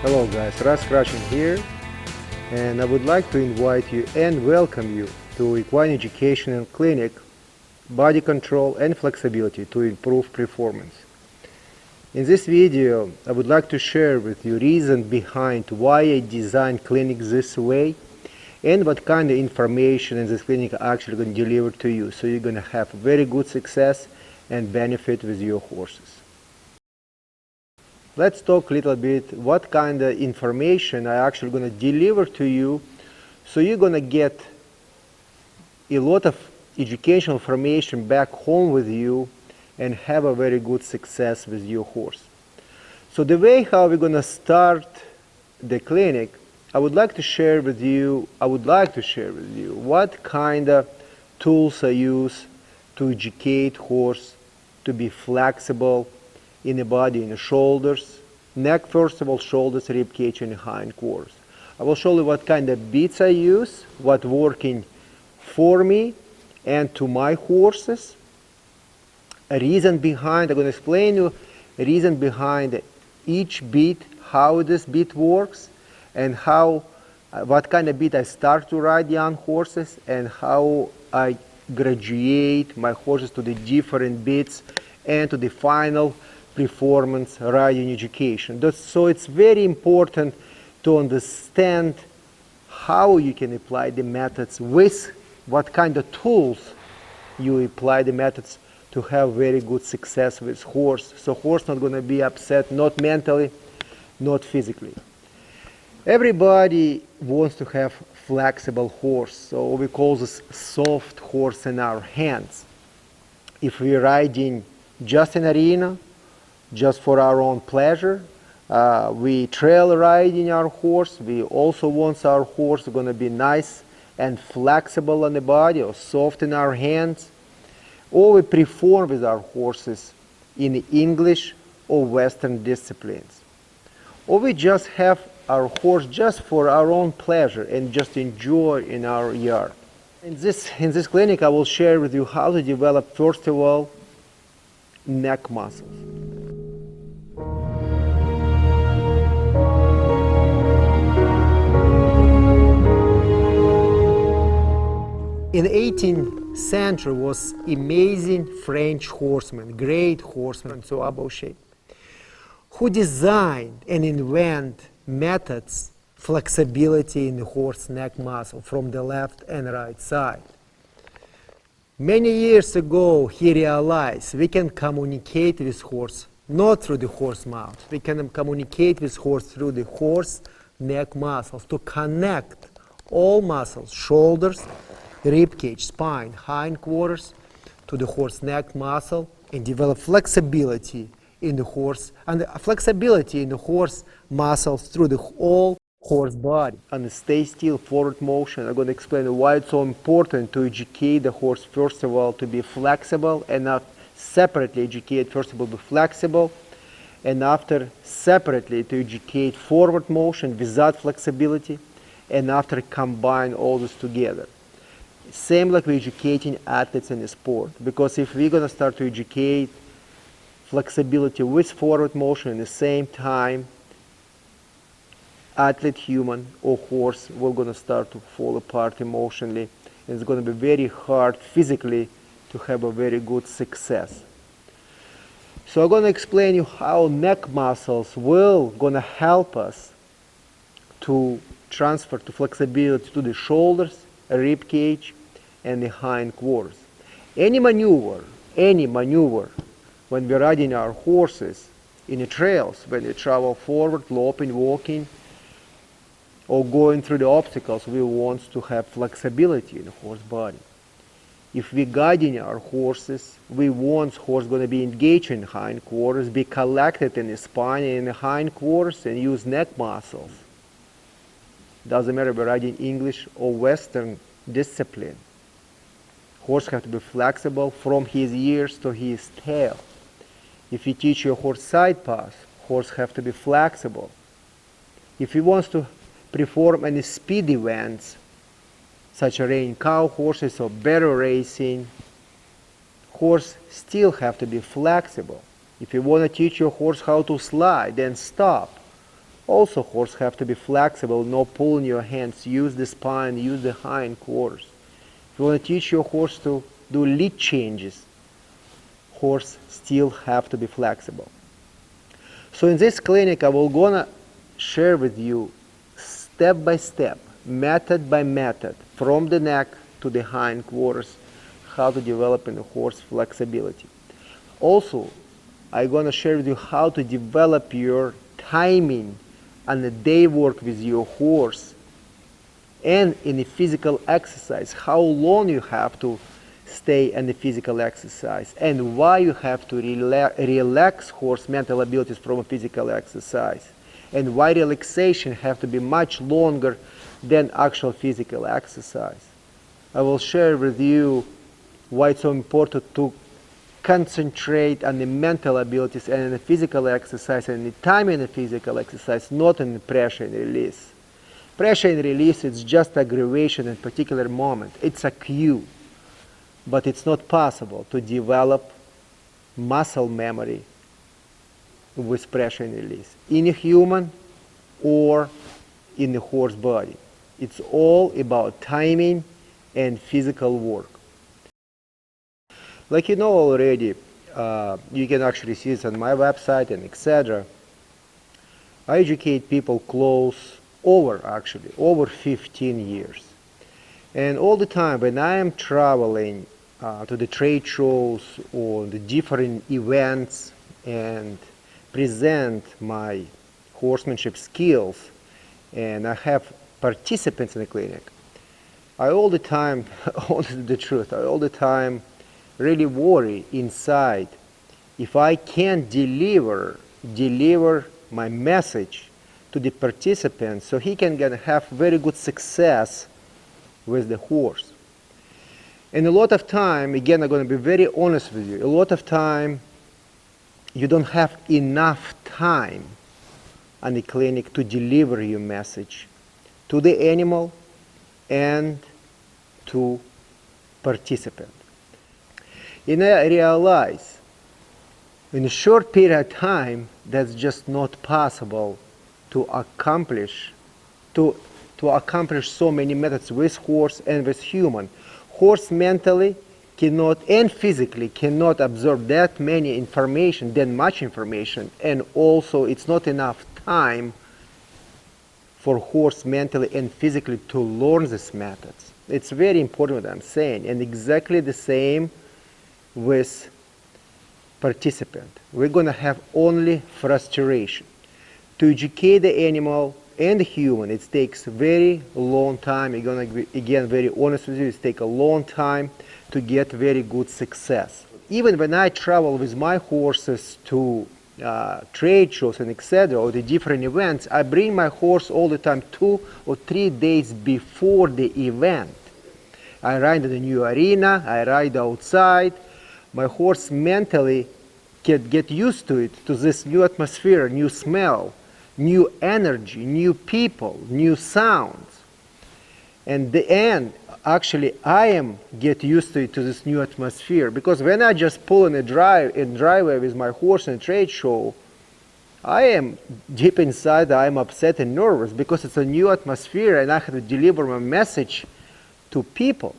Hello guys, Russ Krachun here, and I would like to invite you and welcome you to Equine Education and Clinic, Body Control and Flexibility to Improve Performance. In this video, I would like to share with you reason behind why I designed clinic this way and what kind of information in this clinic I actually going to deliver to you, so you're going to have very good success and benefit with your horses. Let's talk a little bit what kind of information I actually going to deliver to you, so you're going to get a lot of educational information back home with you and have a very good success with your horse. So the way how we're going to start the clinic, I would like to share with you what kind of tools I use to educate horse to be flexible in the body, in the shoulders, neck first of all, shoulders, rib cage, and hindquarters. I will show you what kind of bits I use, what working for me and to my horses. A reason behind, I'm going to explain you a reason behind each bit, how this bit works, and how, what kind of bit I start to ride young horses, and how I graduate my horses to the different bits and to the final performance riding education. So it's very important to understand how you can apply the methods, with what kind of tools you apply the methods to have very good success with horse. So horse not going to be upset, not mentally, not physically. Everybody wants to have flexible horse, so we call this soft horse in our hands. If we're riding just in arena, just for our own pleasure, we trail riding our horse, we also want our horse going to be nice and flexible on the body or soft in our hands, or we perform with our horses in English or Western disciplines, or we just have our horse just for our own pleasure and just enjoy in our yard. In this clinic, I will share with you how to develop, first of all, neck muscles. In the 18th century was amazing French horseman, great horseman, so above shape, who designed and invent methods, flexibility in the horse neck muscle from the left and right side. Many years ago, he realized we can communicate with horse not through the horse mouth. We can communicate with horse through the horse neck muscles to connect all muscles, shoulders, rib cage, spine, hindquarters, to the horse neck muscle, and develop flexibility in the horse, and the flexibility in the horse muscles through the whole horse body. And stay still, forward motion. I'm going to explain why it's so important to educate the horse, first of all, to be flexible, and not separately educate, first of all, be flexible, and after separately to educate forward motion without flexibility, and after combine all this together. Same like we're educating athletes in the sport, because if we're going to start to educate flexibility with forward motion at the same time, athlete, human, or horse, we're going to start to fall apart emotionally, and it's going to be very hard physically to have a very good success. So I'm going to explain you how neck muscles will going to help us to transfer to flexibility to the shoulders, rib cage, and the hindquarters. Any maneuver, when we're riding our horses in the trails, when they travel forward, loping, walking, or going through the obstacles, we want to have flexibility in the horse body. If we're guiding our horses, we want horse going to be engaged in hindquarters, be collected in the spine and in the hindquarters, and use neck muscles. Doesn't matter if we're riding English or Western discipline. Horse have to be flexible from his ears to his tail. If you teach your horse side pass, horse have to be flexible. If he wants to perform any speed events, such as reining cow horses or barrel racing, horse still have to be flexible. If you want to teach your horse how to slide, then stop. Also, horse have to be flexible, no pulling your hands, use the spine, use the hindquarters. If you want to teach your horse to do lead changes, horse still have to be flexible. So in this clinic, I will gonna share with you step by step, method by method, from the neck to the hindquarters, how to develop in the horse flexibility. Also, I'm gonna share with you how to develop your timing on the day work with your horse, and in the physical exercise, how long you have to stay in the physical exercise, and why you have to relax horse mental abilities from a physical exercise, and why relaxation have to be much longer than actual physical exercise. I will share with you why it's so important to concentrate on the mental abilities and in the physical exercise and the time in the physical exercise, not in the pressure and release. Pressure and release is just aggravation in a particular moment. It's a cue. But it's not possible to develop muscle memory with pressure and release in a human or in the horse body. It's all about timing and physical work. Like you know already, you can actually see this on my website and etc. I educate people over 15 years. And all the time when I am traveling to the trade shows or the different events and present my horsemanship skills, and I have participants in the clinic, I all the time, honestly the truth, I all the time really worry inside if I can't deliver my message to the participant so he can have very good success with the horse. And a lot of time, again, I'm going to be very honest with you, a lot of time you don't have enough time on the clinic to deliver your message to the animal and to participant. And I realize in a short period of time that's just not possible to accomplish so many methods with horse and with human. Horse mentally cannot and physically cannot absorb that much information, and also it's not enough time for horse mentally and physically to learn these methods. It's very important what I'm saying, and exactly the same with participant. We're going to have only frustration. To educate the animal and the human, it takes a very long time. I'm going to be, again, very honest with you, it takes a long time to get very good success. Even when I travel with my horses to trade shows and etc., or the different events, I bring my horse all the time 2 or 3 days before the event. I ride in the new arena, I ride outside. My horse mentally can get used to it, to this new atmosphere, new smell, new energy, new people, new sounds. And actually I am get used to it, to this new atmosphere, because when I just pull in a driveway with my horse in a trade show, I am deep inside, I am upset and nervous because it's a new atmosphere and I have to deliver my message to people.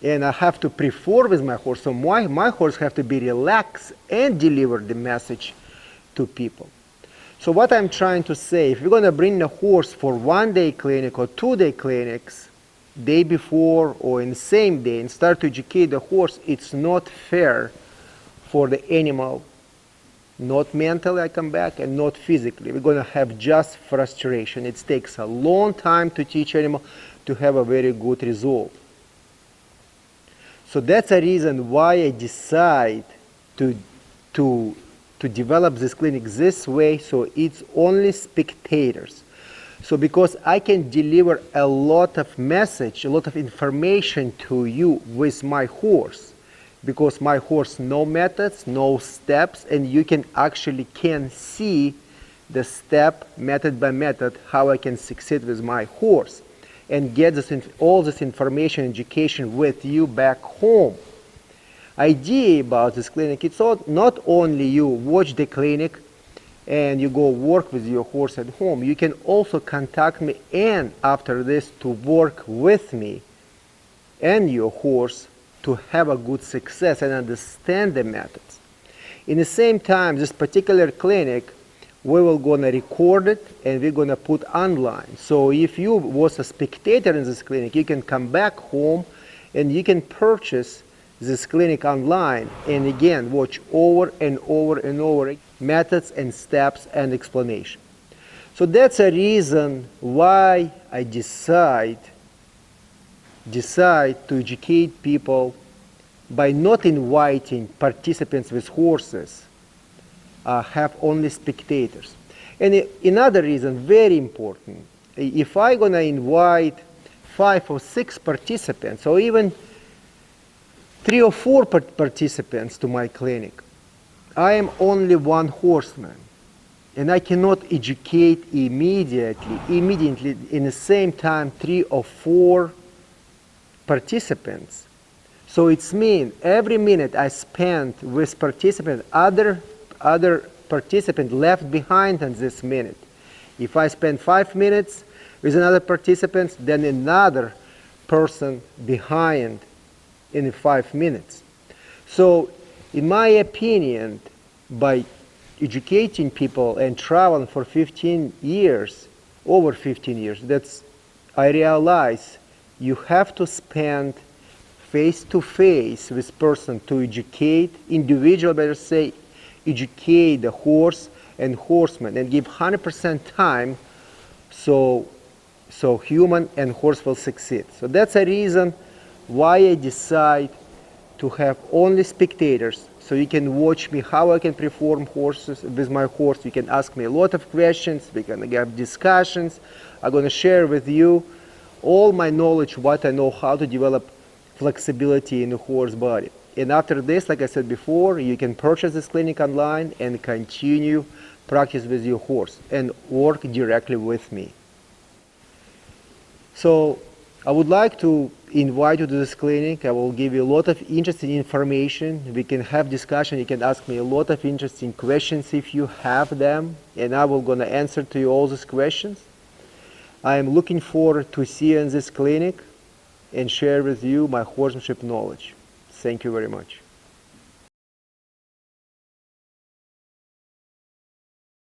And I have to perform with my horse, so my horse have to be relaxed and deliver the message to people. So what I'm trying to say, if you're going to bring the horse for 1-day clinic or 2-day clinics, day before or in the same day, and start to educate the horse, it's not fair for the animal, not mentally, I come back, and not physically. We're going to have just frustration. It takes a long time to teach animal to have a very good result. So that's a reason why I decide to develop this clinic this way, so it's only spectators. So because I can deliver a lot of message, a lot of information to you with my horse, because my horse know methods, know steps, and you can see the step, method by method, how I can succeed with my horse and get all this information, education with you back home. Idea about this clinic, it's not only you watch the clinic and you go work with your horse at home, you can also contact me and after this to work with me and your horse to have a good success and understand the methods. In the same time, this particular clinic, we will gonna record it and we're gonna put online. So if you was a spectator in this clinic, you can come back home and you can purchase this clinic online and again watch over and over and over methods and steps and explanation. So that's a reason why I decide to educate people by not inviting participants with horses, have only spectators. And another reason, very important, if I'm gonna invite 5 or 6 participants or even 3 or 4 participants to my clinic, I am only one horseman and I cannot educate immediately in the same time 3 or 4 participants. So it's mean every minute I spend with participant, other participant left behind in this minute. If I spend 5 minutes with another participant, then another person behind in 5 minutes. So in my opinion, by educating people and traveling for 15 years, over 15 years, I realize you have to spend face to face with person to educate, individual better say, educate the horse and horseman and give 100% time so human and horse will succeed. So that's a reason why I decide to have only spectators, so you can watch me how I can perform horses with my horse. You can ask me a lot of questions. We're gonna have discussions. I'm gonna share with you all my knowledge, what I know, how to develop flexibility in the horse body. And after this, like I said before, you can purchase this clinic online and continue practice with your horse and work directly with me. So I would like to invite you to this clinic. I will give you a lot of interesting information. We can have discussion. You can ask me a lot of interesting questions if you have them, and I will gonna answer to you all these questions. I am looking forward to see you in this clinic and share with you my horsemanship knowledge. Thank you very much.